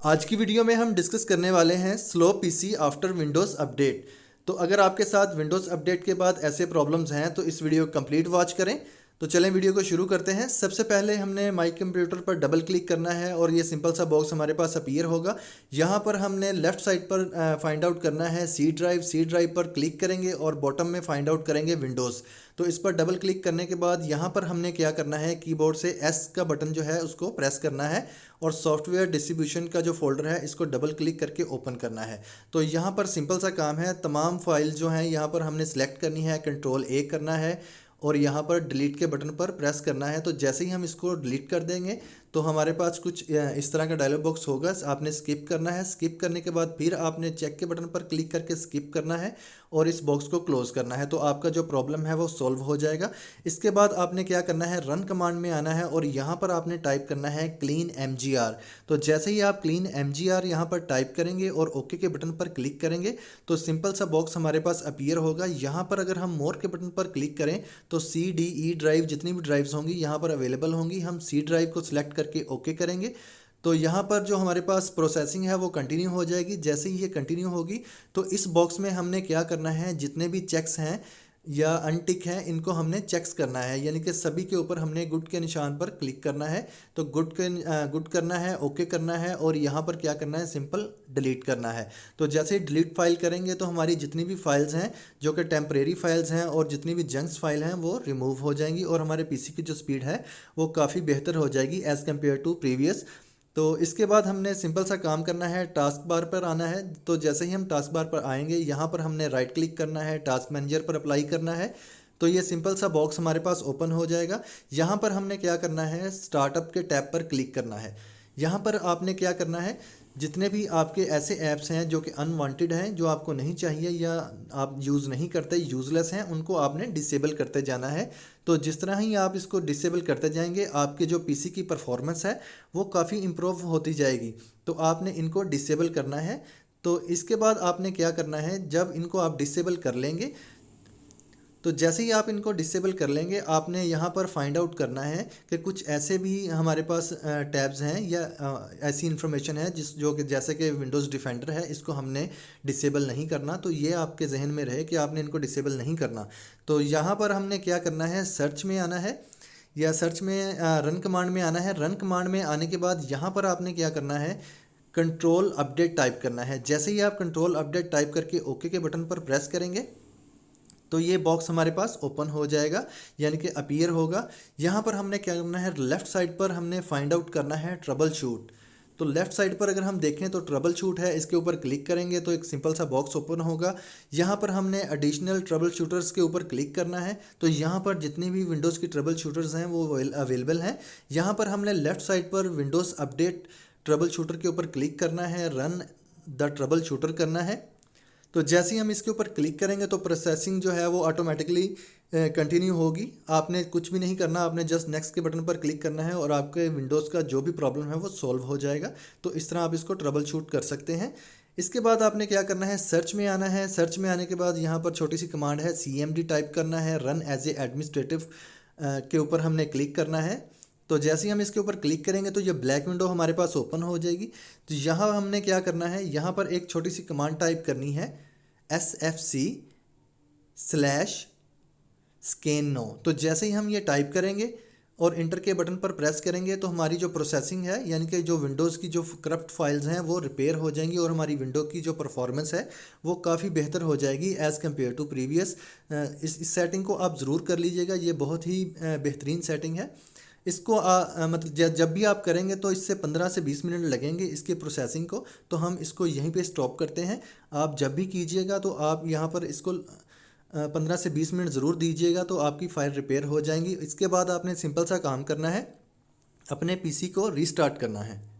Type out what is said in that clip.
आज की वीडियो में हम डिस्कस करने वाले हैं slow PC after Windows update. तो अगर आपके साथ विंडोज़ अपडेट के बाद ऐसे प्रॉब्लम्स हैं तो इस वीडियो को कंप्लीट वॉच करें। तो चलें वीडियो को शुरू करते हैं। सबसे पहले हमने माई कंप्यूटर पर डबल क्लिक करना है और ये सिंपल सा बॉक्स हमारे पास अपीयर होगा। यहाँ पर हमने लेफ़्ट साइड पर फाइंड आउट करना है सी ड्राइव पर क्लिक करेंगे और बॉटम में फाइंड आउट करेंगे विंडोज़। तो इस पर डबल क्लिक करने के बाद यहाँ पर हमने क्या करना है, कीबोर्ड से एस का बटन जो है उसको प्रेस करना है और सॉफ्टवेयर डिस्ट्रीब्यूशन का जो फोल्डर है इसको डबल क्लिक करके ओपन करना है। तो यहाँ पर सिंपल सा काम है, तमाम फाइल जो हैं यहाँ पर हमने सेलेक्ट करनी है, कंट्रोल ए करना है और यहाँ पर डिलीट के बटन पर प्रेस करना है। तो जैसे ही हम इसको डिलीट कर देंगे तो हमारे पास कुछ इस तरह का डायलॉग बॉक्स होगा। आपने स्किप करना है, स्किप करने के बाद फिर आपने चेक के बटन पर क्लिक करके स्किप करना है और इस बॉक्स को क्लोज करना है। तो आपका जो प्रॉब्लम है वो सॉल्व हो जाएगा। इसके बाद आपने क्या करना है, रन कमांड में आना है और यहाँ पर आपने टाइप करना है क्लीन mgr। तो जैसे ही आप क्लीन mgr यहाँ पर टाइप करेंगे और ओके के बटन पर क्लिक करेंगे तो सिंपल सा बॉक्स हमारे पास अपीयर होगा। यहाँ पर अगर हम मोर के बटन पर क्लिक करें तो CDE ड्राइव जितनी भी ड्राइव्स होंगी यहाँ पर अवेलेबल होंगी। हम सी ड्राइव को सिलेक्ट करके ओके करेंगे तो यहाँ पर जो हमारे पास प्रोसेसिंग है वो कंटिन्यू हो जाएगी। जैसे ही ये कंटिन्यू होगी तो इस बॉक्स में हमने क्या करना है, जितने भी चेक्स हैं या अनटिक हैं इनको हमने चेक्स करना है, यानी कि सभी के ऊपर हमने गुड के निशान पर क्लिक करना है। तो गुड करना है, ओके करना है और यहाँ पर क्या करना है, सिंपल डिलीट करना है। तो जैसे ही डिलीट फाइल करेंगे तो हमारी जितनी भी फाइल्स हैं जो कि टेम्परेरी फाइल्स हैं और जितनी भी जंक्स फाइल हैं वो रिमूव हो जाएंगी और हमारे पीसी की जो स्पीड है वो काफ़ी बेहतर हो जाएगी एज़ कम्पेयर टू प्रीवियस। तो इसके बाद हमने सिंपल सा काम करना है, टास्क बार पर आना है। तो जैसे ही हम टास्क बार पर आएंगे यहाँ पर हमने राइट क्लिक करना है, टास्क मैनेजर पर अप्लाई करना है। तो ये सिंपल सा बॉक्स हमारे पास ओपन हो जाएगा। यहाँ पर हमने क्या करना है, स्टार्टअप के टैब पर क्लिक करना है। यहाँ पर आपने क्या करना है, जितने भी आपके ऐसे ऐप्स हैं जो कि अनवांटेड हैं, जो आपको नहीं चाहिए या आप यूज़ नहीं करते, यूज़लेस हैं, उनको आपने डिसेबल करते जाना है। तो जिस तरह ही आप इसको डिसेबल करते जाएंगे आपके जो पीसी की परफॉर्मेंस है वो काफ़ी इम्प्रूव होती जाएगी। तो आपने इनको डिसेबल करना है। तो इसके बाद आपने क्या करना है, जब इनको आप डिसेबल कर लेंगे तो जैसे ही आप इनको डिसेबल कर लेंगे आपने यहाँ पर फाइंड आउट करना है कि कुछ ऐसे भी हमारे पास टैब्स हैं या ऐसी इन्फॉर्मेशन है जो कि जैसे कि विंडोज़ डिफेंडर है, इसको हमने डिसेबल नहीं करना। तो ये आपके जहन में रहे कि आपने इनको डिसेबल नहीं करना। तो यहाँ पर हमने क्या करना है, सर्च में आना है या सर्च में रन कमांड में आना है। रन कमांड में आने के बाद यहाँ पर आपने क्या करना है, कंट्रोल अपडेट टाइप करना है। जैसे ही आप कंट्रोल अपडेट टाइप करके ओके के बटन पर प्रेस करेंगे तो ये बॉक्स हमारे पास ओपन हो जाएगा, यानी कि अपीयर होगा। यहाँ पर हमने क्या करना है, लेफ़्ट साइड पर हमने फाइंड आउट करना है ट्रबल शूट। तो लेफ़्ट साइड पर अगर हम देखें तो ट्रबल शूट है, इसके ऊपर क्लिक करेंगे तो एक सिंपल सा बॉक्स ओपन होगा। यहाँ पर हमने एडिशनल ट्रबल शूटर्स के ऊपर क्लिक करना है। तो यहाँ पर जितनी भी विंडोज़ की ट्रबल शूटर्स हैं वो अवेलेबल हैं। यहाँ पर हमने लेफ़्ट साइड पर विंडोज़ अपडेट ट्रबल शूटर के ऊपर क्लिक करना है, रन द ट्रबल शूटर करना है। तो जैसे ही हम इसके ऊपर क्लिक करेंगे तो प्रोसेसिंग जो है वो ऑटोमेटिकली कंटिन्यू होगी। आपने कुछ भी नहीं करना, आपने जस्ट नेक्स्ट के बटन पर क्लिक करना है और आपके विंडोज़ का जो भी प्रॉब्लम है वो सॉल्व हो जाएगा। तो इस तरह आप इसको ट्रबल शूट कर सकते हैं। इसके बाद आपने क्या करना है, सर्च में आना है। सर्च में आने के बाद यहाँ पर छोटी सी कमांड है, CMD टाइप करना है, रन एज ए एडमिनिस्ट्रेटिव के ऊपर हमने क्लिक करना है। तो जैसे ही हम इसके ऊपर क्लिक करेंगे तो ये ब्लैक विंडो हमारे पास ओपन हो जाएगी। तो यहाँ हमने क्या करना है, यहाँ पर एक छोटी सी कमांड टाइप करनी है, SFC/scanno। तो जैसे ही हम ये टाइप करेंगे और इंटर के बटन पर प्रेस करेंगे तो हमारी जो प्रोसेसिंग है, यानी कि जो विंडोज़ की जो करप्ट फाइल्स हैं वो रिपेयर हो जाएंगी और हमारी विंडो की जो परफॉर्मेंस है वो काफ़ी बेहतर हो जाएगी एज़ कम्पेयर टू प्रीवियस। इस सेटिंग को आप ज़रूर कर लीजिएगा, ये बहुत ही बेहतरीन सेटिंग है। इसको मतलब जब भी आप करेंगे तो इससे 15 से 20 मिनट लगेंगे इसके प्रोसेसिंग को। तो हम इसको यहीं पे स्टॉप करते हैं। आप जब भी कीजिएगा तो आप यहाँ पर इसको 15 से 20 मिनट ज़रूर दीजिएगा तो आपकी फ़ाइल रिपेयर हो जाएंगी। इसके बाद आपने सिंपल सा काम करना है, अपने पीसी को रीस्टार्ट करना है।